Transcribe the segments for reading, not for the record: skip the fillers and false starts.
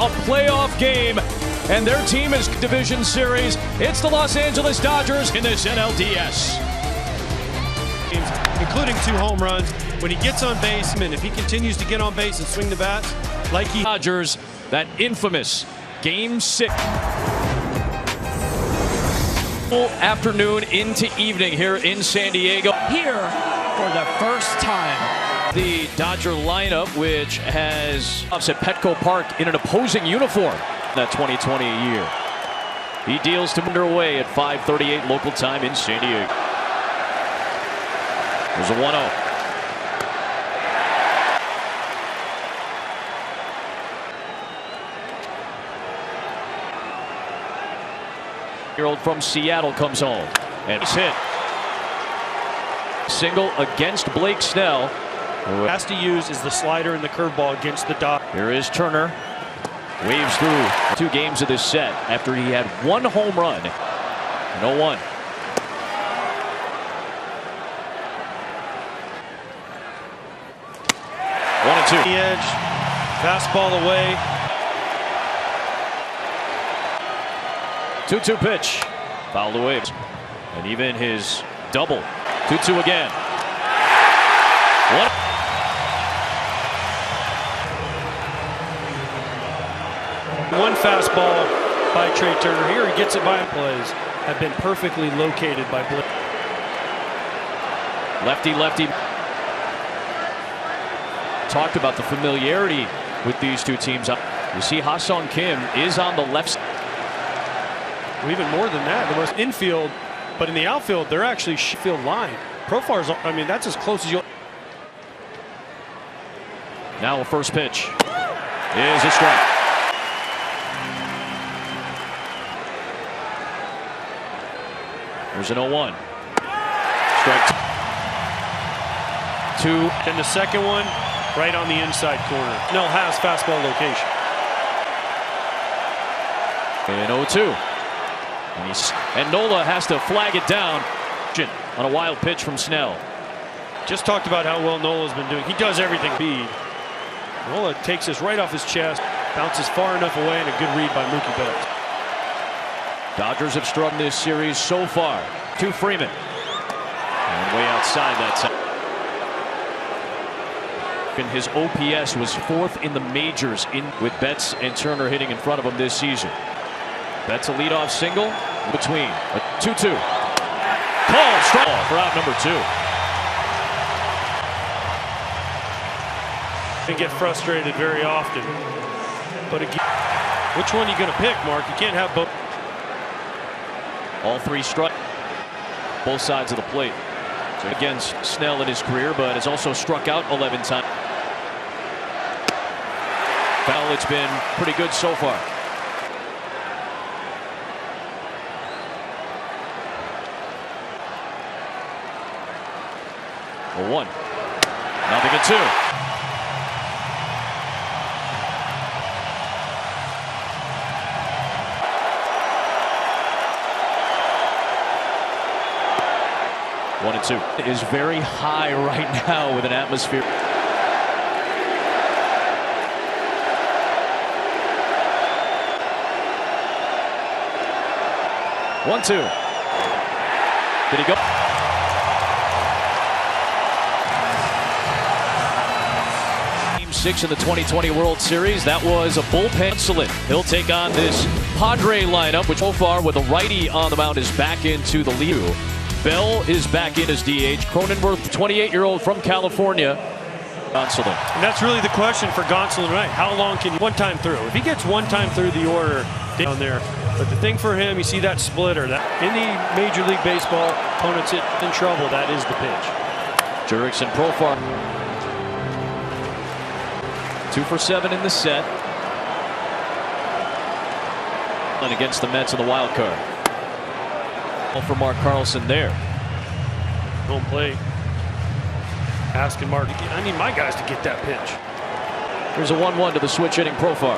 a playoff game, and their team is division series. It's the Los Angeles Dodgers in this NLDS. Including 2 home runs. When he gets on base, and if he continues to get on base and swing the bats like he... Dodgers, that infamous Game 6. Full afternoon into evening here in San Diego. Here for the first time. The Dodger lineup, which has ups at Petco Park in an opposing uniform that 2020 year. He deals to underway at 5:38 local time in San Diego. There's a 1-0. Year-old from Seattle comes home and he's hit. Single against Blake Snell. Who has to use is the slider and the curveball against the Dodgers. Here is Turner. Waves through 2 games of this set after he had 1 home run. 0-1. One and 2. The edge, fastball away. 2-2 pitch. Fouled away. And even his double. 2-2 again. One fastball by Trey Turner. Here he gets it by plays. Have been perfectly located by Blake. Lefty. Talked about the familiarity with these 2 teams. You see Ha-Seong Kim is on the left side. Well, even more than that, the most infield, but in the outfield, they're actually field line. Profar's, I mean, that's as close as you'll. Now a first pitch is a strike. There's an 0-1. Strike 2. And the second one, right on the inside corner. Snell has fastball location. And 0-2. And Nola has to flag it down on a wild pitch from Snell. Just talked about how well Nola's been doing. He does everything. Speed. Nola takes this right off his chest, bounces far enough away, and a good read by Mookie Betts. Dodgers have strung this series so far. To Freeman. And way outside that side. And his OPS was 4th in the majors with Betts and Turner hitting in front of him this season. Betts a leadoff single between a 2-2. Called strike for out number 2. They get frustrated very often. But again, which one are you going to pick, Mark? You can't have both. All 3 struck. Both sides of the plate. So against Snell in his career, but has also struck out 11 times. Foul, it's been pretty good so far. A 1. Nothing at 2. One and 2 is very high right now with an atmosphere. 1-2. Did he go? Game 6 in the 2020 World Series. That was a bullpen. He'll take on this Padre lineup, which so far with a righty on the mound is back into the lead. Bell is back in as DH. Cronenworth, 28-year-old from California. Gonsolin. And that's really the question for Gonsolin tonight. How long can one time through? If he gets one time through the order down there. But the thing for him, you see that splitter. That any Major League Baseball opponents hit in trouble, that is the pitch. Jurickson Profar. 2 for 7 in the set. And against the Mets in the wild card. For Mark Carlson there. Home plate. Asking Mark, I need my guys to get that pitch. Here's a 1-1 to the switch hitting Profar.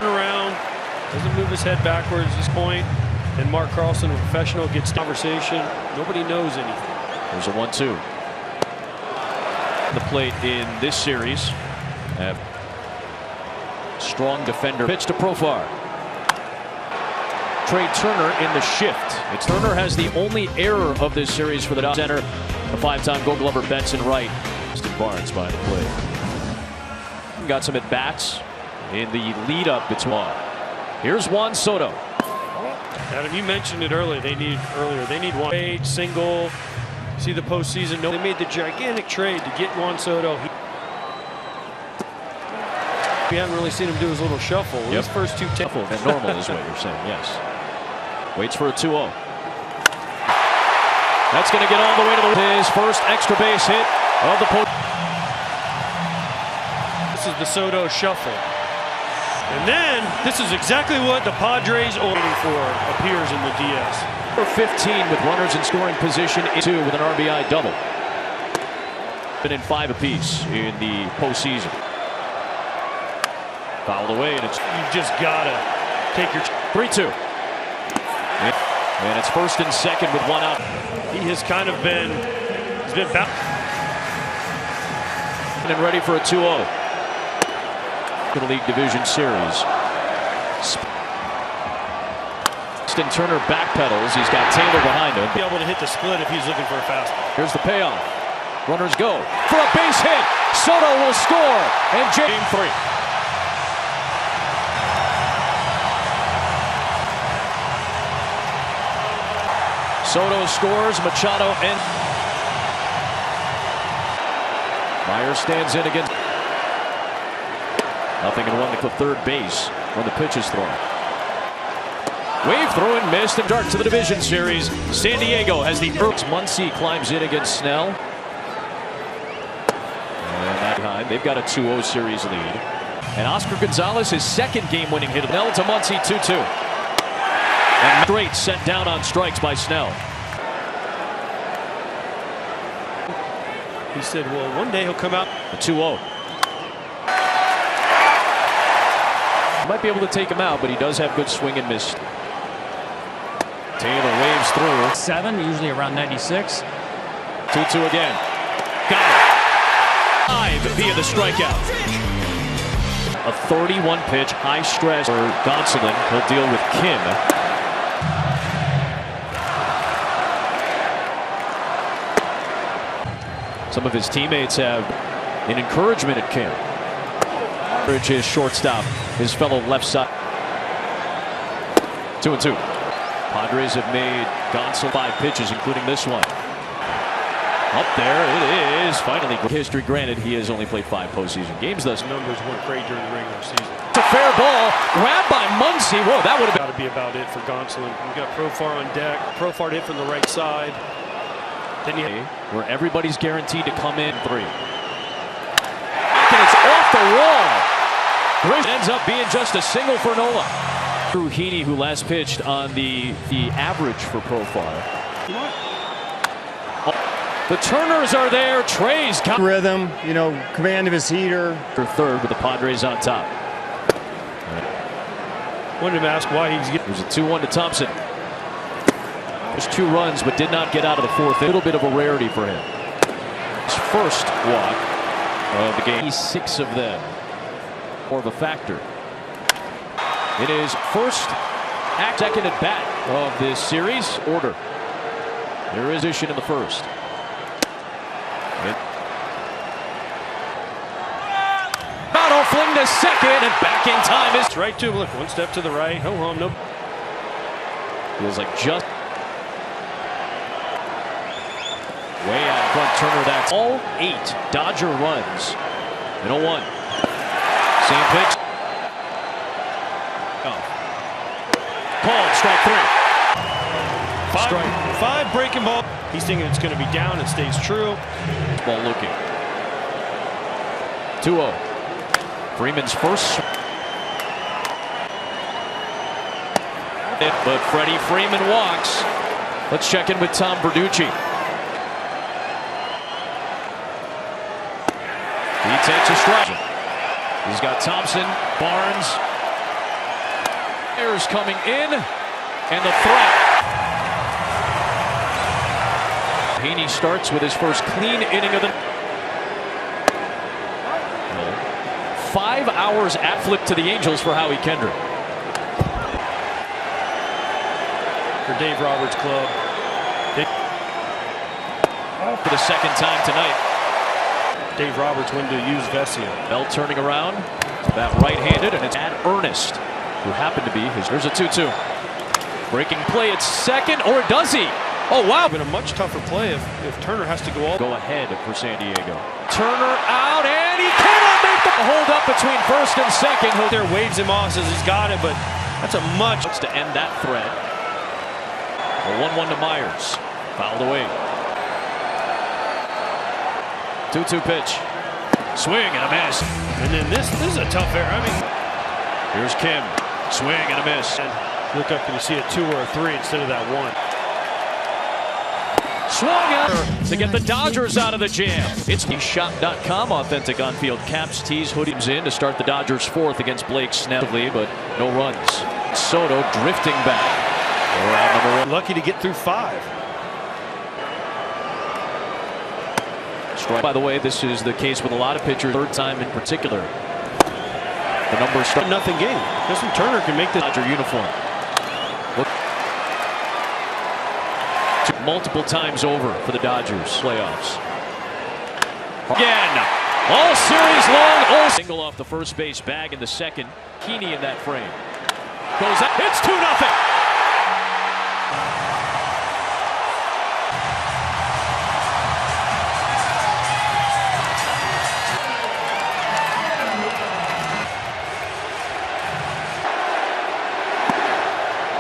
Around, doesn't move his head backwards at this point. And Mark Carlson, a professional, gets the conversation. Nobody knows anything. There's a 1-2. The plate in this series. strong defender. Pitch to Profar. Trey Turner in the shift. Turner has the only error of this series for the Dodgers. Center, the 5-time Gold Glover Benson Wright. Barnes by the play. Got some at bats in the lead up between. Here's Juan Soto. Adam, you mentioned it earlier. They need one trade, single. See the postseason. No, they made the gigantic trade to get Juan Soto. We haven't really seen him do his little shuffle. Yep. His first two shuffle and normal is what you're saying. Yes. Waits for a 2-0. That's going to get all the way to his first extra base hit of the post. This is the Soto shuffle. And then this is exactly what the Padres are waiting for appears in the DS. For 15 with runners in scoring position, 2 with an RBI double. Been in 5 apiece in the postseason. Fouled away, and it's you just gotta take your 3-2. And it's first and second with 1 out. He has kind of been back and ready for a 2-0. For the League Division Series. Stin Turner backpedals. He's got Taylor behind him. Be able to hit the split if he's looking for a fastball. Here's the payoff. Runners go for a base hit. Soto will score. And Game 3. Soto scores. Machado and Myers stands in against. Nothing and 1 to third base when the pitch is thrown. Wave through and missed, and dark to the division series. San Diego has the Muncy climbs in against Snell. And that time they've got a 2-0 series lead. And Oscar Gonzalez, his second game-winning hit. Snell to Muncy, 2-2. And straight sent down on strikes by Snell. He said, well, one day he'll come out. A 2-0. Might be able to take him out, but he does have good swing and miss. Taylor waves through. 7, usually around 96. 2-2 again. Got it. 5 via the strikeout. A 31 pitch high stress for Gonsolin. He'll deal with Kim. Some of his teammates have an encouragement at Kim. His shortstop, his fellow left side. 2-2. Padres have made Gonsolin 5 pitches, including this one. Up there it is. Finally, history granted, he has only played 5 postseason games thus. Numbers weren't great during the regular season. It's a fair ball, grabbed by Muncy. Whoa, that would have got to be about it for Gonsolin. We've got Profar on deck. Profar hit from the right side. Then you where everybody's guaranteed to come in 3. And it's off the wall. It ends up being just a single for Nola. Drew Heaney, who last pitched on the average for Profar. The Turners are there. Trey's got rhythm, command of his heater. For third with the Padres on top. Wanted to ask why he's getting. There's a 2-1 to Thompson. There's 2 runs, but did not get out of the 4th. A little bit of a rarity for him. His first walk of the game. 6 of them. More of a factor. In his first second at bat of this series order. There is issue in the first. Battle fling to second and back in time is right to him. Look, 1 step to the right. Ho hum, no. Feels like just way out in front. Turner. That's all 8 Dodger runs in 0-1. Same pitch. Oh. Called strike 3. 5 breaking ball. He's thinking it's going to be down. It stays true. Ball looking. 2-0. Freeman's first. But Freddie Freeman walks. Let's check in with Tom Verducci. He takes a strike. He's got Thompson, Barnes. Ayers coming in, and the threat. Heaney starts with his first clean inning of the 5 hours at flip to the Angels for Howie Kendrick. For Dave Roberts' club. For the second time tonight. Dave Roberts went to use Vesia. Bell turning around. That right-handed, and it's at Ernest, who happened to be his. There's a 2-2. Breaking play at second, or does he? Oh, wow. Been a much tougher play if Turner has to go all. Go ahead for San Diego. Turner out, and he cannot make the hold up between first and second. There waves him off, says he's got it, but that's a much. To end that thread. A 1-1 to Myers. Fouled away. 2-2 pitch. Swing and a miss. And then this is a tough error. I mean, here's Kim. Swing and a miss. And look up and you see a 2 or a 3 instead of that 1. Swung out to get the Dodgers out of the jam. It's shot.com, authentic on-field caps, tees, hoodies in to start the Dodgers' fourth against Blake Snell, but no runs. Soto drifting back. Around number 1. Lucky to get through 5. Strike. By the way, this is the case with a lot of pitchers, third time in particular. The numbers start. Nothing game. Justin Turner can make the Dodger uniform. Look. Multiple times over for the Dodgers playoffs. Again, all series long. All single off the first base bag in the second. Heaney in that frame. Goes up. It's 2-0.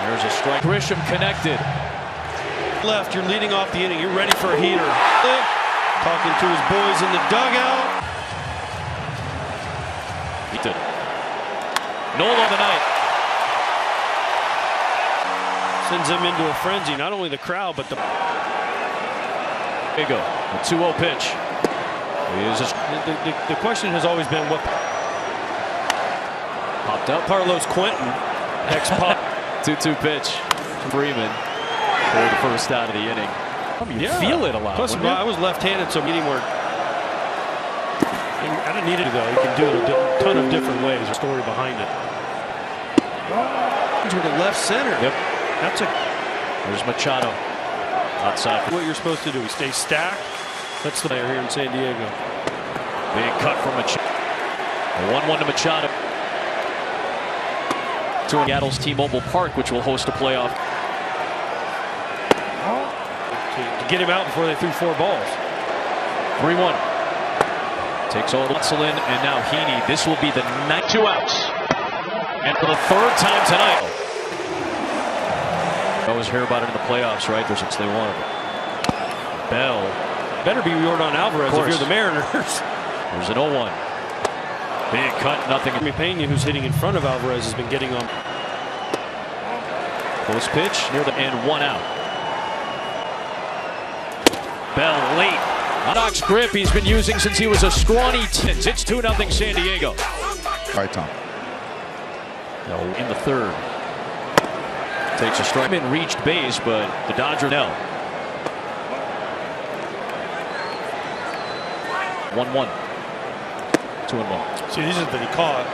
There's a strike. Grisham connected. Left, you're leading off the inning. You're ready for a heater. Talking to his boys in the dugout. He did. Nola on the night. Sends him into a frenzy. Not only the crowd, but the. There you go. A 2-0 pitch. The question has always been what Popped up. Carlos Quentin. Ex-pop. 2-2 pitch. Freeman. For the first out of the inning. You feel it a lot. Plus, I was left-handed, so getting where I didn't need it to go. You can do it a ton of different ways. There's a story behind it. To the left center. Yep. That's a. There's Machado. Outside. What you're supposed to do. You stay stacked. That's the player here in San Diego. Big cut from Machado. A 1-1 to Machado. To Seattle's T-Mobile Park, which will host a playoff. To get him out before they threw 4 balls. 3-1. Takes all Gonsolin and now Heaney. This will be the 2 outs. And for the third time tonight. I always hear about it in the playoffs, right? There's they wanted it. Bell. Better be Yordan Alvarez if you're the Mariners. There's an 0-1. Big cut, nothing. Pena, who's hitting in front of Alvarez, has been getting on. Close pitch near the end, 1 out. Bell late. Knox grip he's been using since he was a scrawny tins. It's 2-0 San Diego. All right, Tom. No, in the third. Takes a strike. Reached base, but the Dodgers no. 1-1. 2-1. See, these are that he caught.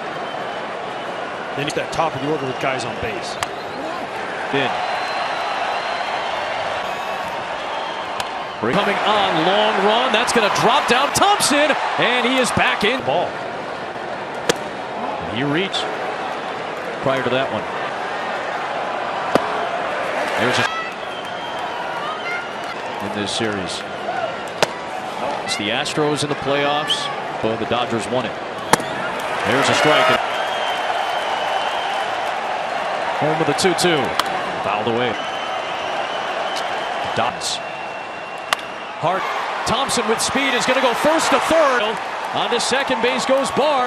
Then he's that top of the order with guys on base. Thin. Coming on, long run. That's going to drop down Thompson, and he is back in. Ball. He reached prior to that one. There's a in this series. It's the Astros in the playoffs, but the Dodgers won it. There's a strike. Home with a 2-2. Fouled away. Dots. Hart. Thompson with speed is going to go first to third. On to second base goes Barr.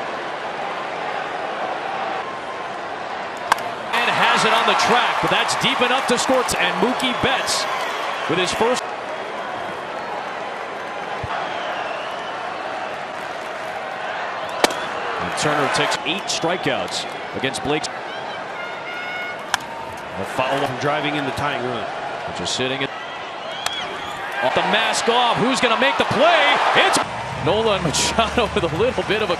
And has it on the track, but that's deep enough to score. And Mookie Betts with his first. And Turner takes 8 strikeouts against Blake. The follow From driving in the tying run. Just sitting at off the mask off. Who's going to make the play? It's Nola and Machado with a little bit of a